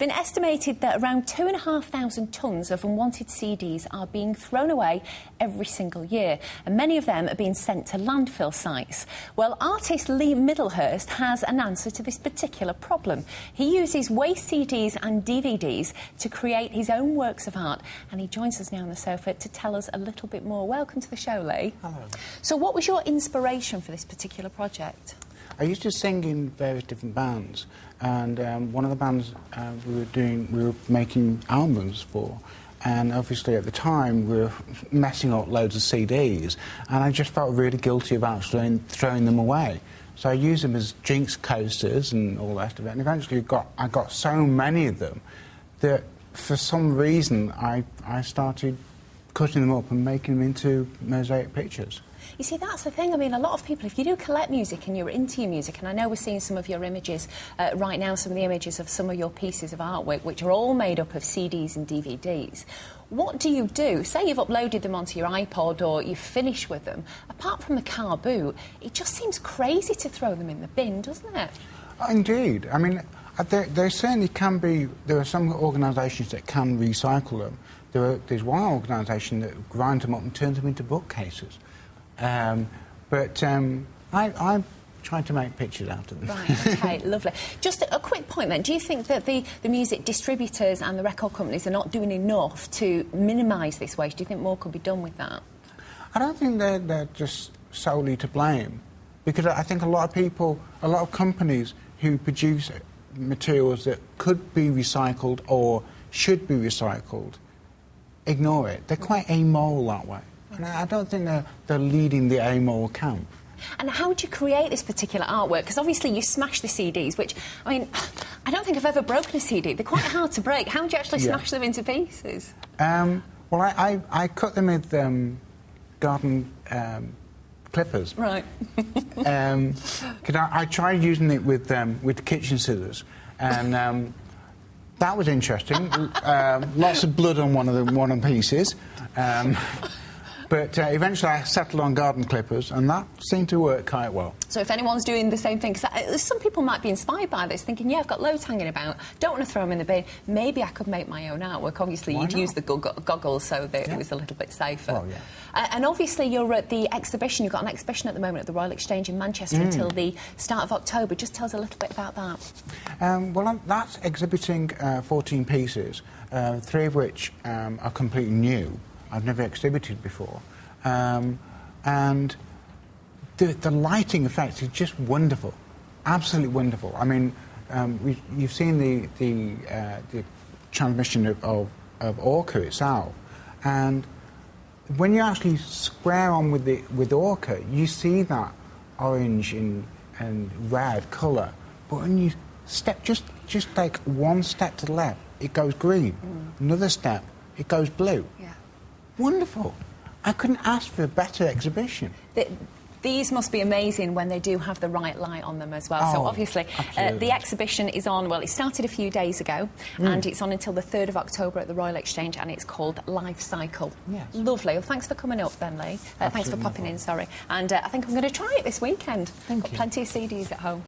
been estimated that around 2,500 tonnes of unwanted CDs are being thrown away every single year, and many of them are being sent to landfill sites. Well, artist Lee Middlehurst has an answer to this particular problem. He uses waste CDs and DVDs to create his own works of art, and he joins us now on the sofa to tell us a little bit more. Welcome to the show, Lee. Hello. So what was your inspiration for this particular project? I used to sing in various different bands, and one of the bands we were making albums for, and obviously at the time we were messing up loads of CDs, and I just felt really guilty about throwing them away. So I used them as Jinx coasters and all the rest of it, and eventually I got so many of them that for some reason I started cutting them up and making them into mosaic pictures. You see, that's the thing. I mean, a lot of people, if you do collect music and you're into your music, and I know we're seeing some of your images right now, some of the images of some of your pieces of artwork, which are all made up of CDs and DVDs. What do you do? Say you've uploaded them onto your iPod or you've finished with them. Apart from the car boot, it just seems crazy to throw them in the bin, doesn't it? Indeed. I mean, there certainly can be... There are some organisations that can recycle them. There's one organisation that grinds them up and turns them into bookcases. I'm trying to make pictures out of them. Right, OK, lovely. Just a quick point then. Do you think that the music distributors and the record companies are not doing enough to minimise this waste? Do you think more could be done with that? I don't think they're just solely to blame, because I think a lot of people, a lot of companies who produce materials that could be recycled or should be recycled ignore it. They're quite amoral that way. And I don't think they're leading the amoral camp. And how do you create this particular artwork? Because obviously you smash the CDs, which, I mean, I don't think I've ever broken a CD. They're quite hard to break. How do you actually smash them into pieces? Well, I cut them with garden clippers. Right. Cause I tried using it with kitchen scissors, and that was interesting. Lots of blood on one of the pieces. But eventually I settled on garden clippers, and that seemed to work quite well. So if anyone's doing the same thing, because some people might be inspired by this, thinking, yeah, I've got loads hanging about, don't want to throw them in the bin, maybe I could make my own artwork. Obviously, you'd use the goggles so that it was a little bit safer. Well, yeah. And obviously you're at the exhibition, you've got an exhibition at the moment at the Royal Exchange in Manchester until the start of October. Just tell us a little bit about that. Well, that's exhibiting 14 pieces, 3 of which are completely new. I've never exhibited before, and the lighting effect is just wonderful, absolutely wonderful. I mean, you've seen the transmission of Orca itself, and when you actually square on with Orca, you see that orange and red colour, but when you step just take one step to the left, it goes green. Another step, it goes blue. Yeah. Wonderful. I couldn't ask for a better exhibition. These must be amazing when they do have the right light on them as well. So obviously the exhibition is on, well, it started a few days ago and it's on until the 3rd of October at the Royal Exchange, and it's called Life Cycle. Yes. Lovely. Well, thanks for coming up then, Lee. Thanks for popping in, sorry. And I think I'm going to try it this weekend. Thank you. Got plenty of CDs at home.